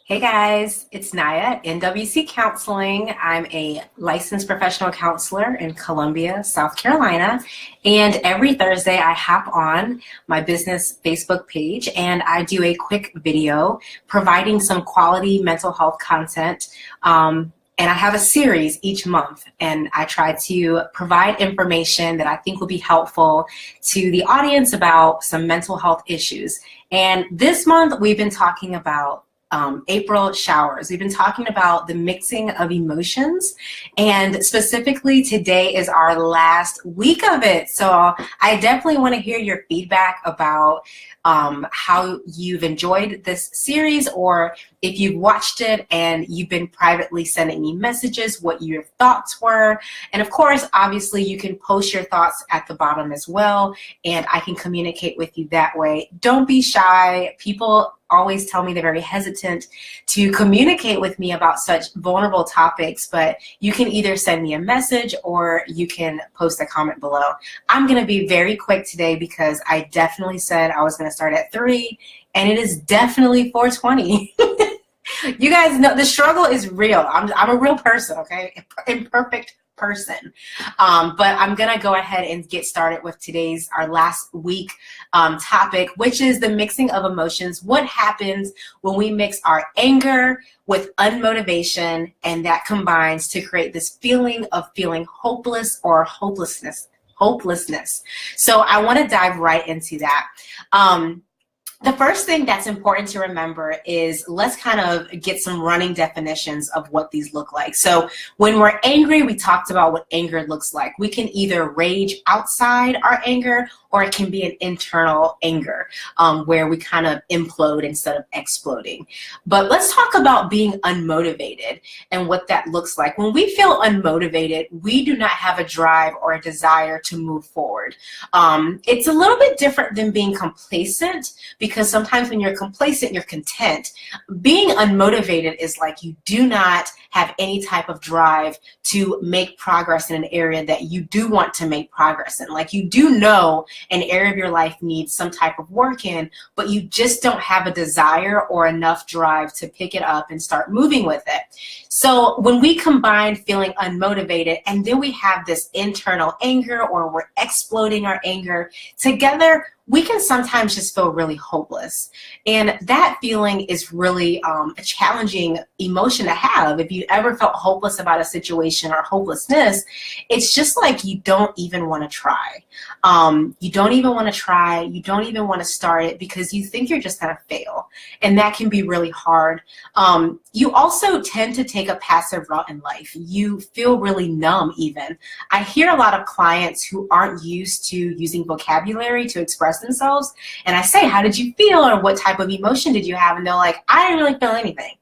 Hey guys, it's Naya, NWC Counseling. I'm a licensed professional counselor in Columbia, South Carolina. And every Thursday I hop on my business Facebook page and I do a quick video providing some quality mental health content. And I have a series each month, and I try to provide information that I think will be helpful to the audience about some mental health issues. And this month we've been talking about April showers. We've been talking about the mixing of emotions, and specifically today is our last week of it. So I definitely want to hear your feedback about how you've enjoyed this series, or if you've watched it and you've been privately sending me messages, what your thoughts were. And of course, obviously, you can post your thoughts at the bottom as well, and I can communicate with you that way. Don't be shy. People always tell me they're very hesitant to communicate with me about such vulnerable topics, but you can either send me a message or you can post a comment below. I'm going to be very quick today because I definitely said I was going to start at 3, and it is definitely 4:20. You guys know the struggle is real. I'm a real person, okay? Imperfect person. But I'm gonna go ahead and get started with our last week topic, which is the mixing of emotions. What happens when we mix our anger with unmotivation, and that combines to create this feeling of feeling hopeless or hopelessness. So I want to dive right into that. The first thing that's important to remember is let's kind of get some running definitions of what these look like. So when we're angry, we talked about what anger looks like. We can either rage outside our anger, or it can be an internal anger where we kind of implode instead of exploding. But let's talk about being unmotivated and what that looks like. When we feel unmotivated, we do not have a drive or a desire to move forward. It's a little bit different than being complacent, because sometimes when you're complacent, you're content. Being unmotivated is like you do not have any type of drive to make progress in an area that you do want to make progress in. Like, you do know an area of your life needs some type of work in, but you just don't have a desire or enough drive to pick it up and start moving with it. So when we combine feeling unmotivated and then we have this internal anger, or we're exploding our anger together, we can sometimes just feel really hopeless. And that feeling is really a challenging emotion to have. If you ever felt hopeless about a situation or hopelessness, it's just like you don't even want to try. You don't even want to try. You don't even want to start it because you think you're just going to fail. And that can be really hard. You also tend to take a passive route in life. You feel really numb even. I hear a lot of clients who aren't used to using vocabulary to express themselves, and I say, how did you feel, or what type of emotion did you have? And they're like, I didn't really feel anything.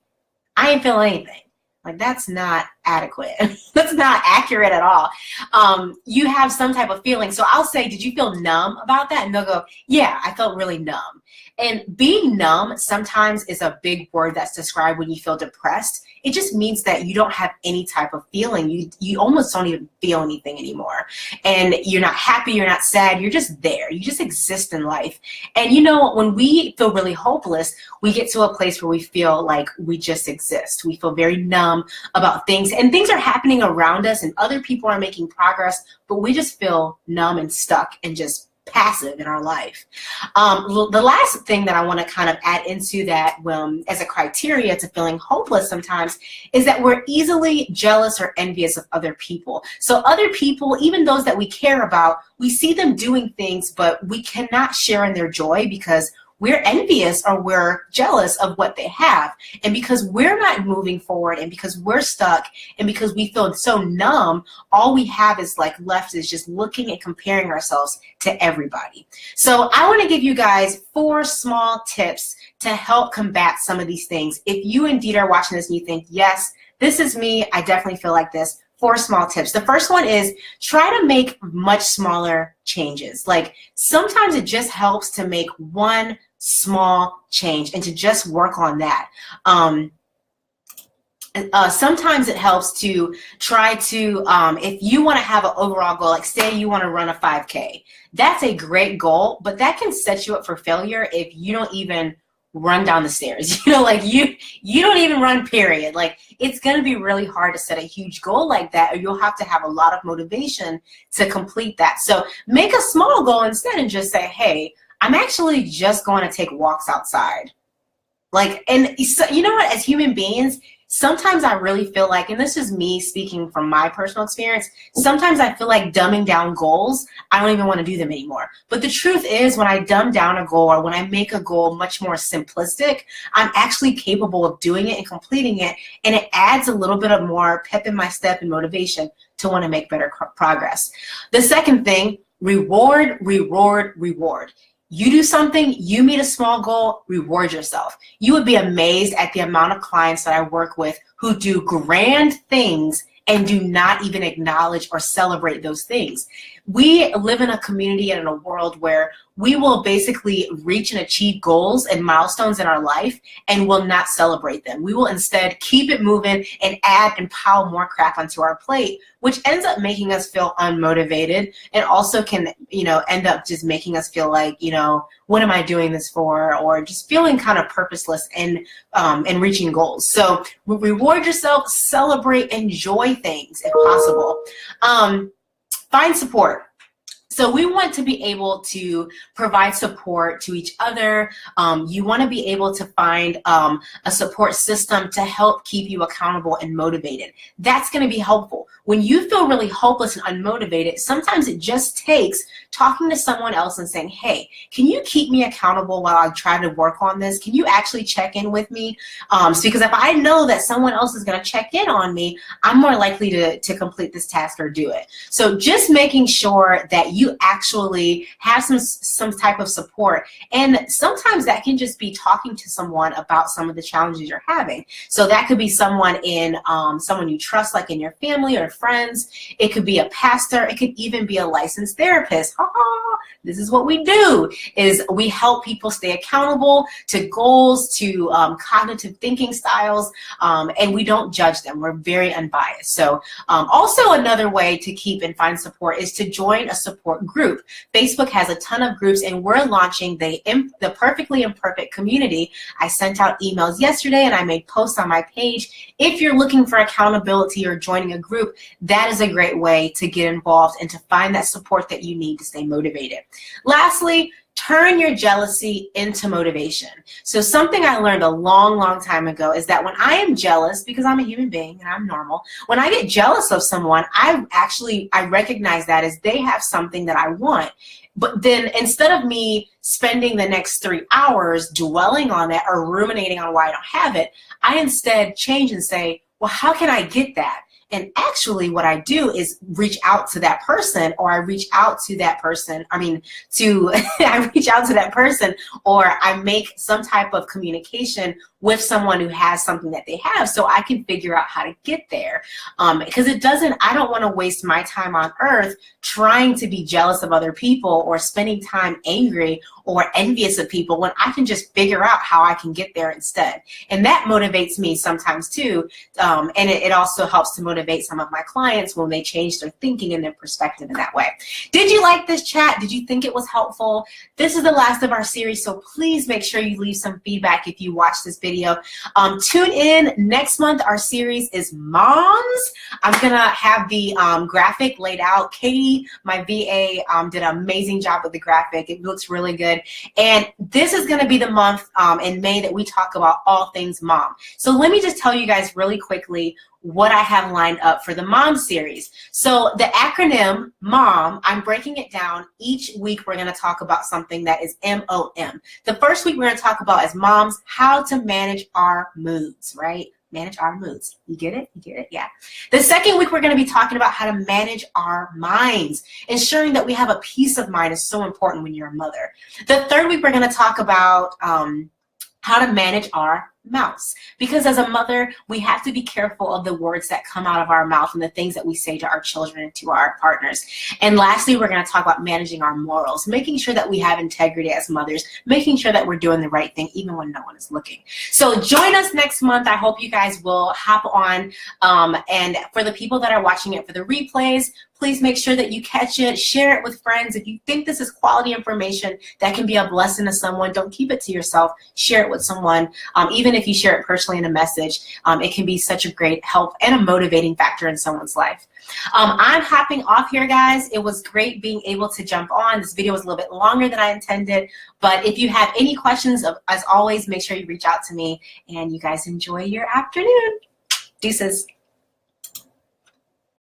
I didn't feel anything. Like, that's not adequate. That's not accurate at all. You have some type of feeling. So I'll say, did you feel numb about that? And they'll go, yeah, I felt really numb. And being numb sometimes is a big word that's described when you feel depressed. It just means that you don't have any type of feeling. You almost don't even feel anything anymore. And you're not happy, you're not sad, you're just there. You just exist in life. And you know, when we feel really hopeless, we get to a place where we feel like we just exist. We feel very numb about things, and things are happening around us and other people are making progress, but we just feel numb and stuck and just passive in our life. The last thing that I want to kind of add into that as a criteria to feeling hopeless sometimes is that we're easily jealous or envious of other people. So other people, even those that we care about, we see them doing things, but we cannot share in their joy because we're envious or we're jealous of what they have. And because we're not moving forward, and because we're stuck, and because we feel so numb, all we have is left is just looking and comparing ourselves to everybody. So I want to give you guys 4 small tips to help combat some of these things. If you indeed are watching this and you think, yes, this is me, I definitely feel like this. 4 small tips. The first one is try to make much smaller changes. Like, sometimes it just helps to make one small change and to just work on that. Sometimes it helps to try to, if you want to have an overall goal, like say you want to run a 5K, that's a great goal, but that can set you up for failure if you don't even run down the stairs. Like you don't even run, period. Like it's going to be really hard to set a huge goal like that, or you'll have to have a lot of motivation to complete that. So make a small goal instead and just say, hey, I'm actually just going to take walks outside. Like, and so, you know what, as human beings, sometimes I really feel like, and this is me speaking from my personal experience, sometimes I feel like dumbing down goals, I don't even want to do them anymore. But the truth is, when I dumb down a goal, or when I make a goal much more simplistic, I'm actually capable of doing it and completing it, and it adds a little bit of more pep in my step and motivation to want to make better progress. The second thing, reward, reward, reward. You do something, you meet a small goal, reward yourself. You would be amazed at the amount of clients that I work with who do grand things and do not even acknowledge or celebrate those things. We live in a community and in a world where we will basically reach and achieve goals and milestones in our life and will not celebrate them. We will instead keep it moving and add and pile more crap onto our plate, which ends up making us feel unmotivated, and also can, end up just making us feel like, what am I doing this for? Or just feeling kind of purposeless in reaching goals. So reward yourself, celebrate, enjoy things if possible. Find support. So we want to be able to provide support to each other. You want to be able to find a support system to help keep you accountable and motivated. That's going to be helpful. When you feel really hopeless and unmotivated, sometimes it just takes talking to someone else and saying, hey, can you keep me accountable while I try to work on this? Can you actually check in with me? Because if I know that someone else is going to check in on me, I'm more likely to complete this task or do it. So just making sure that you actually have some type of support, and sometimes that can just be talking to someone about some of the challenges you're having. So that could be someone someone you trust, like in your family or friends. It could be a pastor. It could even be a licensed therapist. This is what we do, is we help people stay accountable to goals, to cognitive thinking styles, and we don't judge them. We're very unbiased. So also another way to keep and find support is to join a support group. Facebook has a ton of groups, and we're launching the Perfectly Imperfect community. I sent out emails yesterday, and I made posts on my page. If you're looking for accountability or joining a group, that is a great way to get involved and to find that support that you need to stay motivated. Lastly, turn your jealousy into motivation. So something I learned a long, long time ago is that when I am jealous, because I'm a human being and I'm normal, when I get jealous of someone, I recognize that as they have something that I want. But then instead of me spending the next 3 hours dwelling on it or ruminating on why I don't have it, I instead change and say, well, how can I get that? And actually what I do is reach out to that person, or I reach out to that person, I reach out to that person, or I make some type of communication with someone who has something that they have, so I can figure out how to get there. Because I don't want to waste my time on earth trying to be jealous of other people or spending time angry or envious of people when I can just figure out how I can get there instead. And that motivates me sometimes too. And it also helps to motivate some of my clients when they change their thinking and their perspective in that way. Did you like this chat? Did you think it was helpful? This is the last of our series, so please make sure you leave some feedback if you watch this video. Tune in next month. Our series is Moms. I'm gonna have the graphic laid out. Katie, my VA, did an amazing job with the graphic. It looks really good. And this is gonna be the month in May that we talk about all things mom. So let me just tell you guys really quickly what I have lined up for the Mom series. So the acronym MOM, I'm breaking it down. Each week we're going to talk about something that is MOM. The first week we're going to talk about as moms, how to manage our moods, right? Manage our moods. You get it? You get it? Yeah. The second week we're going to be talking about how to manage our minds. Ensuring that we have a peace of mind is so important when you're a mother. The third week we're going to talk about how to manage our mouths, because as a mother we have to be careful of the words that come out of our mouth and the things that we say to our children and to our partners. And lastly, we're going to talk about managing our morals, making sure that we have integrity as mothers, making sure that we're doing the right thing even when no one is looking. So join us next month. I hope you guys will hop on, and for the people that are watching it for the replays, please make sure that you catch it, share it with friends. If you think this is quality information that can be a blessing to someone, don't keep it to yourself. Share it with someone. Even if you share it personally in a message, it can be such a great help and a motivating factor in someone's life. I'm hopping off here, guys. It was great being able to jump on. This video was a little bit longer than I intended, but if you have any questions, as always, make sure you reach out to me, and you guys enjoy your afternoon. Deuces.